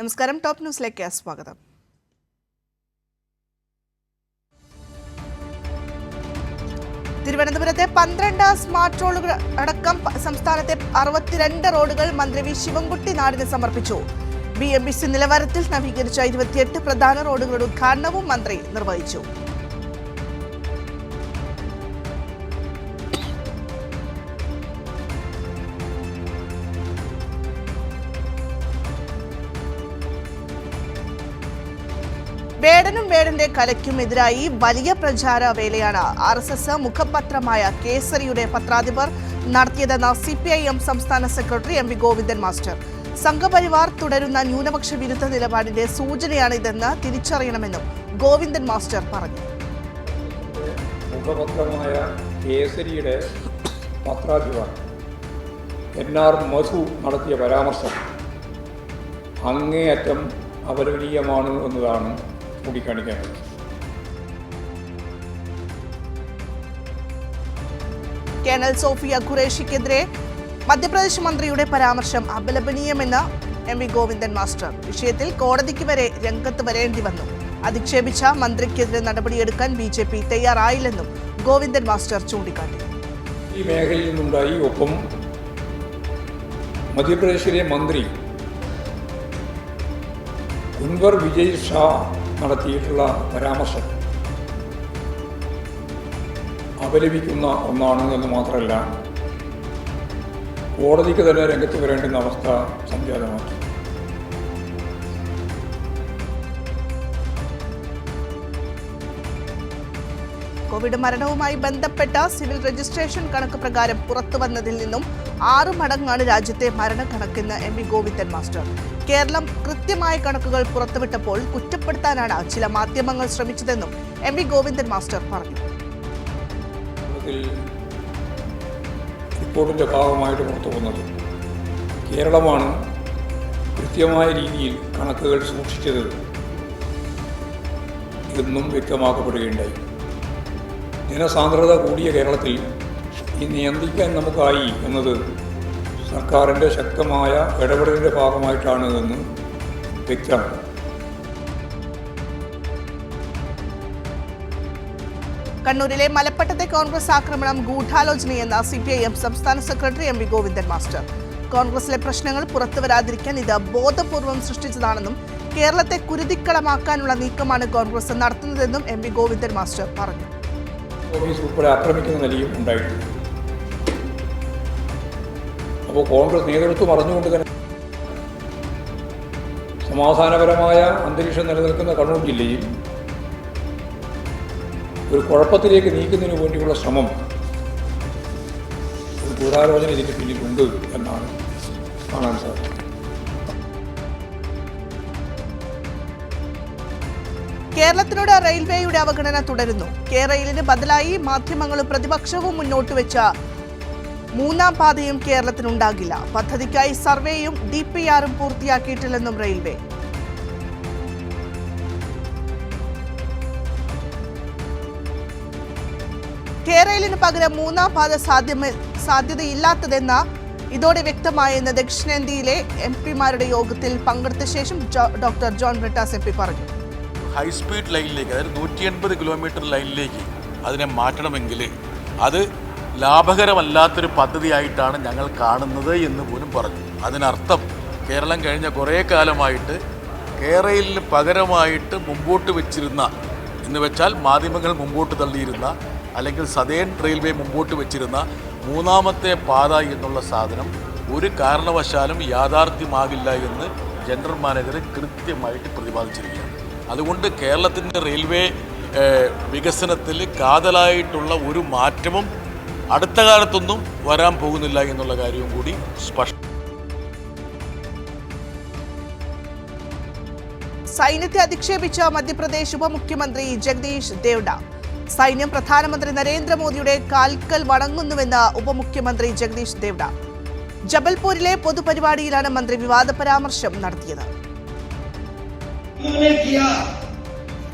നമസ്കാരം. ടോപ്പ് ന്യൂസിലേക്ക് സ്വാഗതം. തിരുവനന്തപുരത്തെ 12 സ്മാർട്ട് റോഡുകൾ അടക്കം സംസ്ഥാനത്തെ 62 റോഡുകൾ മന്ത്രി വി ശിവൻകുട്ടി നാടിന് സമർപ്പിച്ചു. BMBC നിലവാരത്തിൽ നവീകരിച്ച 28 പ്രധാന റോഡുകളുടെ ഉദ്ഘാടനവും മന്ത്രി നിർവഹിച്ചു. വേടനും വേടന്റെ കലയ്ക്കുമെതിരായി വലിയ പ്രചാര വേലയാണ് RSS മുഖപത്രമായ കേസരിയുടെ പത്രാധിപർ നടത്തിയതെന്ന് CPIM സംസ്ഥാന secretary MV Govindan master. Sangh Parivar തുടരുന്ന ന്യൂനപക്ഷ വിരുദ്ധ നിലപാടിന്റെ സൂചനയാണിതെന്ന് തിരിച്ചറിയണമെന്നും ഗോവിന്ദൻ മാസ്റ്റർ പറഞ്ഞു. മുഖപത്രമായ കേസരിയുടെ പത്രാധിപർ NR മധു നടത്തിയ പരാമർശം അങ്ങേയറ്റം അപലപനീയമാണ് എന്നതാണ് ചൂണ്ടിക്കാണിക്കേണ്ടത്. കേണൽ സോഫിയ ഖുറേഷിക്കെതിരെ മധ്യപ്രദേശ് മന്ത്രിയുടെ പരാമർശം അപലപനീയമെന്ന് MV ഗോവിന്ദൻ മാസ്റ്റർ. വിഷയത്തിൽ കോടതിക്ക് വരെ രംഗത്ത് വരേണ്ടി വന്നു. അധിക്ഷേപിച്ച മന്ത്രിക്കെതിരെ നടപടിയെടുക്കാൻ BJP തയ്യാറായില്ലെന്നും ഗോവിന്ദൻ മാസ്റ്റർ ചൂണ്ടിക്കാട്ടി. ഈ മേഖലയിൽ നിന്നുണ്ടായി. ഒപ്പം മധ്യപ്രദേശിലെ മന്ത്രി കുൻവർ വിജയ് ഷാ നടത്തിയിട്ടുള്ള പരാമർശം അപലപിക്കുന്ന ഒന്നാണ് എന്ന് മാത്രമല്ല, കോടതിക്ക് തന്നെ രംഗത്ത് വരേണ്ടുന്ന അവസ്ഥ സംജാതമാക്കി. കോവിഡ് മരണവുമായി ബന്ധപ്പെട്ട സിവിൽ രജിസ്ട്രേഷൻ കണക്ക് പ്രകാരം പുറത്തുവന്നതിൽ നിന്നും 6 മടങ്ങാണ് രാജ്യത്തെ മരണക്കണക്കെന്ന് MV ഗോവിന്ദൻ മാസ്റ്റർ. കേരളം കൃത്യമായ കണക്കുകൾ പുറത്തുവിട്ടപ്പോൾ കുറ്റപ്പെടുത്താനാണ് ചില മാധ്യമങ്ങൾ ശ്രമിച്ചതെന്നും MV ഗോവിന്ദൻ മാസ്റ്റർ പറഞ്ഞു. റിപ്പോർട്ടിന്റെ ഭാഗമായിട്ട് പുറത്തു വന്നത് കേരളമാണ് കൃത്യമായ രീതിയിൽ കണക്കുകൾ സൂക്ഷിച്ചത് എന്നും വ്യക്തമാക്കപ്പെടുകയുണ്ടായി. ജനസാന്ദ്രത കൂടിയ കേരളത്തിൽ ഈ നിയന്ത്രിക്കാൻ നമുക്കായി എന്നത് സർക്കാരിൻ്റെ ശക്തമായ ഇടപെടലിൻ്റെ ഭാഗമായിട്ടാണ് എന്ന് വ്യക്തമാണ്. കണ്ണൂരിലെ മലപ്പട്ടത്തെ കോൺഗ്രസ് ആക്രമണം ഗൂഢാലോചനയെന്ന CPIM സംസ്ഥാന സെക്രട്ടറി MV ഗോവിന്ദൻ മാസ്റ്റർ. കോൺഗ്രസിലെ പ്രശ്നങ്ങൾ പുറത്തുവരാതിരിക്കാൻ ഇത് ബോധപൂർവം സൃഷ്ടിച്ചതാണെന്നും കേരളത്തെ കുരുതിക്കളമാക്കാനുള്ള നീക്കമാണ് കോൺഗ്രസ് നടത്തുന്നതെന്നും MV ഗോവിന്ദൻ മാസ്റ്റർ പറഞ്ഞു. ഓഫീസ് ഉൾപ്പെടെ ആക്രമിക്കുന്ന നിലയും ഉണ്ടായിട്ടുണ്ട്. അപ്പോൾ കോൺഗ്രസ് നേതൃത്വം അറിഞ്ഞുകൊണ്ട് തന്നെ സമാധാനപരമായ അന്തരീക്ഷം നിലനിൽക്കുന്ന കണ്ണൂർ ജില്ലയിൽ ഒരു കുഴപ്പത്തിലേക്ക് നീക്കുന്നതിന് വേണ്ടിയുള്ള ശ്രമം, ഒരു ഗൂഢാലോചന ഇതിന് പിന്നിലുണ്ട് എന്നാണ് കാണാൻ സാധിക്കുന്നത്. കേരളത്തിനോട് റെയിൽവേയുടെ അവഗണന തുടരുന്നു. റെയിലിന് ബദലായി മാധ്യമങ്ങളും പ്രതിപക്ഷവും മുന്നോട്ട് വെച്ച 3ാം പാതയും കേരളത്തിനുണ്ടാകില്ല. പദ്ധതിക്കായി സർവേയും DPRും പൂർത്തിയാക്കിയിട്ടില്ലെന്നും റെയിൽവേ. റെയിലിന് പകരം 3ാം പാത സാധ്യതയില്ലാത്തതെന്ന ഇതോടെ വ്യക്തമായെന്ന് ദക്ഷിണേന്ത്യയിലെ MPമാരുടെ യോഗത്തിൽ പങ്കെടുത്ത ശേഷം ഡോക്ടർ ജോൺ ബ്രിട്ടാസ് MP പറഞ്ഞു. ഹൈസ്പീഡ് ലൈനിലേക്ക്, അതായത് 180 കിലോമീറ്റർ ലൈനിലേക്ക് അതിനെ മാറ്റണമെങ്കിൽ അത് ലാഭകരമല്ലാത്തൊരു പദ്ധതിയായിട്ടാണ് ഞങ്ങൾ കാണുന്നത് എന്ന് പോലും പറഞ്ഞു. അതിനർത്ഥം കേരളം കഴിഞ്ഞ കുറേ കാലമായിട്ട് റെയിലിന് പകരമായിട്ട് മുമ്പോട്ട് വെച്ചിരുന്ന, എന്ന് വെച്ചാൽ മാധ്യമങ്ങൾ മുമ്പോട്ട് തള്ളിയിരുന്ന, അല്ലെങ്കിൽ സദേൺ റെയിൽവേ മുമ്പോട്ട് വെച്ചിരുന്ന 3ാമത്തെ പാത എന്നുള്ള സാധനം ഒരു കാരണവശാലും യാഥാർത്ഥ്യമാകില്ല എന്ന് ജനറൽ മാനേജർ കൃത്യമായിട്ട് പ്രതിപാദിച്ചിരിക്കുകയാണ്. അതുകൊണ്ട് കേരളത്തിൻ്റെ റെയിൽവേ വികസനത്തിൽ കാതലായിട്ടുള്ള ഒരു മാറ്റവും അടുത്ത കാലത്തൊന്നും വരാൻ പോകുന്നില്ല എന്നുള്ള കാര്യവും കൂടി സ്പഷ്ടം. സൈന്യത്തെ അധിക്ഷേപിച്ച മധ്യപ്രദേശ് ഉപമുഖ്യമന്ത്രി ജഗദീഷ് ദേവ്ഡ. സൈന്യം പ്രധാനമന്ത്രി നരേന്ദ്രമോദിയുടെ കാൽക്കൽ വണങ്ങുന്നുവെന്ന് ഉപമുഖ്യമന്ത്രി ജഗദീഷ് ദേവ്ഡ. ജബൽപൂരിലെ പൊതുപരിപാടിയിലാണ് മന്ത്രി വിവാദ പരാമർശം നടത്തിയത്.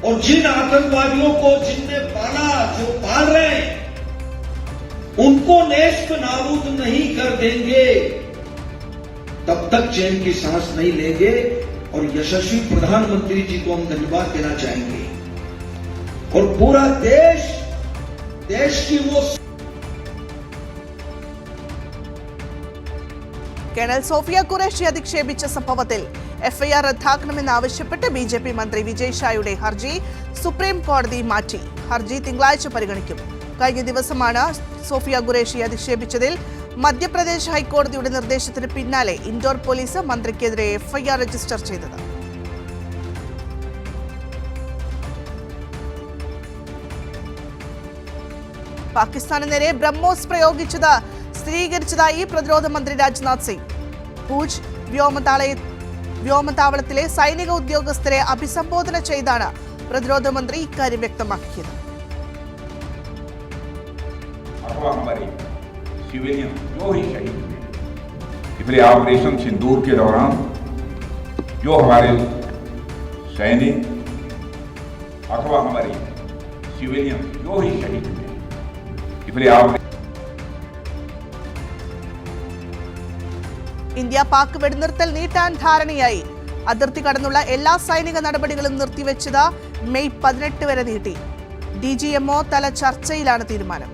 और जिन आतंकवादियों को जिनने पाला, जो पाल रहे हैं, उनको नेस्त नाबूद नहीं कर देंगे तब तक चैन की सांस नहीं लेंगे। और यशस्वी प्रधानमंत्री जी को हम धन्यवाद देना चाहेंगे और पूरा देश की वो കേണൽ സോഫിയ ഖുറേഷി അധിക്ഷേപിച്ച സംഭവത്തിൽ എഫ്ഐആർ റദ്ദാക്കണമെന്നാവശ്യപ്പെട്ട് ബി.ജെ.പി. മന്ത്രി വിജയ് ഷായുടെ ഹർജി സുപ്രീം കോടതി മാറ്റി. ഹർജി തിങ്കളാഴ്ച പരിഗണിക്കും. കഴിഞ്ഞ ദിവസമാണ് സോഫിയ ഖുറേഷി അധിക്ഷേപിച്ചതിൽ മധ്യപ്രദേശ് ഹൈക്കോടതിയുടെ നിർദ്ദേശത്തിന് പിന്നാലെ ഇൻഡോർ പോലീസ് മന്ത്രിക്കെതിരെ എഫ്ഐആർ രജിസ്റ്റർ ചെയ്തത്. പാകിസ്ഥാന് നേരെ ബ്രഹ്മോസ് പ്രയോഗിച്ചത് സ്ഥിരീകരിച്ചതായി പ്രതിരോധ മന്ത്രി രാജ്നാഥ് സിംഗ്. പൂജ് വ്യോമതാവളത്തിലെ സൈനിക ഉദ്യോഗസ്ഥരെ അഭിസംബോധന ചെയ്താണ് പ്രതിരോധ മന്ത്രി ഇക്കാര്യം വ്യക്തമാക്കിയത്. ऑपरेशन सिंदूर के दौरान जो हमारे सैनिक अथवा हमारे सिविलियन जो ही शहीद हुए, ഇന്ത്യ പാക് വെടിനിർത്തൽ നീട്ടാൻ ധാരണയായി. അതിർത്തി കടന്നുള്ള എല്ലാ സൈനിക നടപടികളും നിർത്തിവെച്ചത് മെയ് 18 വരെ നീട്ടി. DGMO തല ചർച്ചയിലാണ് തീരുമാനം.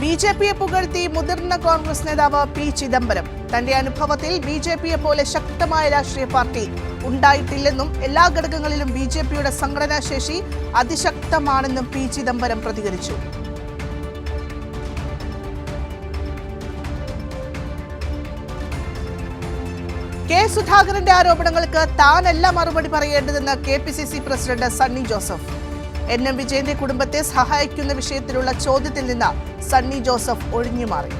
ബി.ജെ.പിയെ പുകഴ്ത്തി മുതിർന്ന കോൺഗ്രസ് നേതാവ് പി ചിദംബരം. തന്റെ അനുഭവത്തിൽ ബി.ജെ.പിയെ പോലെ ശക്തമായ രാഷ്ട്രീയ പാർട്ടി ഉണ്ടായിട്ടില്ലെന്നും എല്ലാ ഘടകങ്ങളിലും ബി.ജെ.പിയുടെ സംഘടനാ ശേഷി അതിശക്തമാണെന്നും പി ചിദംബരം പ്രതികരിച്ചു. കെ സുധാകരന്റെ ആരോപണങ്ങൾക്ക് താനല്ല മറുപടി പറയേണ്ടതെന്ന് KPCC president Sunny Joseph. NM വിജയന്റെ കുടുംബത്തെ സഹായിക്കുന്ന വിഷയത്തിലുള്ള ചോദ്യത്തിൽ നിന്ന് സണ്ണി ജോസഫ് ഒഴിഞ്ഞുമാറി.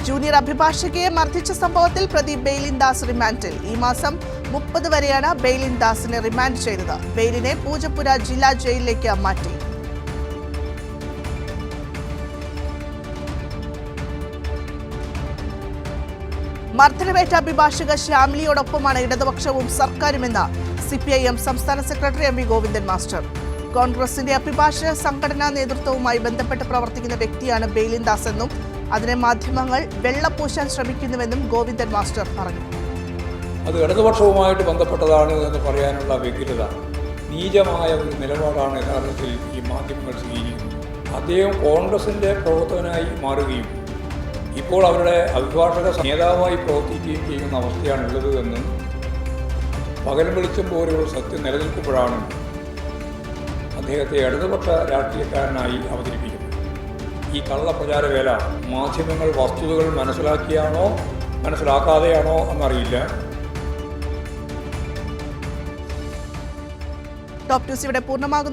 ജൂനിയർ അഭിഭാഷകയെ മർദ്ദിച്ച സംഭവത്തിൽ പ്രതി ബെയ്ലിൻ ദാസ് റിമാൻഡിൽ. ഈ മാസം 30 വരെയാണ് ബെയ്ലിൻ ദാസിനെ റിമാൻഡ് ചെയ്തത്. ബെയ്ലിനെ പൂജപ്പുര ജില്ലാ ജയിലിലേക്ക് മാറ്റി. മർദ്ദനമേറ്റ അഭിഭാഷക ശ്യാമിലിയോടൊപ്പമാണ് ഇടതുപക്ഷവും സർക്കാരുമെന്ന് CPIM സംസ്ഥാന സെക്രട്ടറി MV ഗോവിന്ദൻ മാസ്റ്റർ. കോൺഗ്രസിന്റെ അഭിഭാഷക സംഘടനാ നേതൃത്വവുമായി ബന്ധപ്പെട്ട് പ്രവർത്തിക്കുന്ന വ്യക്തിയാണ് ബെയ്ലിൻ ദാസ് എന്നും അതിനെ മാധ്യമങ്ങൾ വെള്ളപൂശാൻ ശ്രമിക്കുന്നുവെന്നും ഗോവിന്ദൻ മാസ്റ്റർ പറഞ്ഞു. അത് ഇടതുപക്ഷവുമായിട്ട് ബന്ധപ്പെട്ടതാണ് എന്ന് പറയാനുള്ള വ്യഗ്രത, നീചമായ ഒരു നിലപാടാണ് യഥാർത്ഥത്തിൽ ഈ മാധ്യമങ്ങൾ സ്വീകരിക്കുന്നത്. അദ്ദേഹം കോൺഗ്രസിൻ്റെ പ്രവർത്തകനായി മാറുകയും ഇപ്പോൾ അവരുടെ അഭിഭാഷക നേതാവായി പ്രവർത്തിക്കുകയും ചെയ്യുന്ന അവസ്ഥയാണുള്ളത് എന്ന് പകലും വെളിച്ചം പോലെയുള്ള സത്യം നിലനിൽക്കുമ്പോഴാണ് അദ്ദേഹത്തെ ഇടതുപക്ഷ രാഷ്ട്രീയക്കാരനായി അവതരിപ്പിക്കുന്നത്. ഈ കള്ളപ്രചാരവേല മാധ്യമങ്ങൾ വസ്തുതകൾ മനസ്സിലാക്കിയാണോ മനസ്സിലാക്കാതെയാണോ എന്നറിയില്ല. ടോപ്പ് ന്യൂസ് ഇവിടെ പൂർണ്ണമാകുന്നു.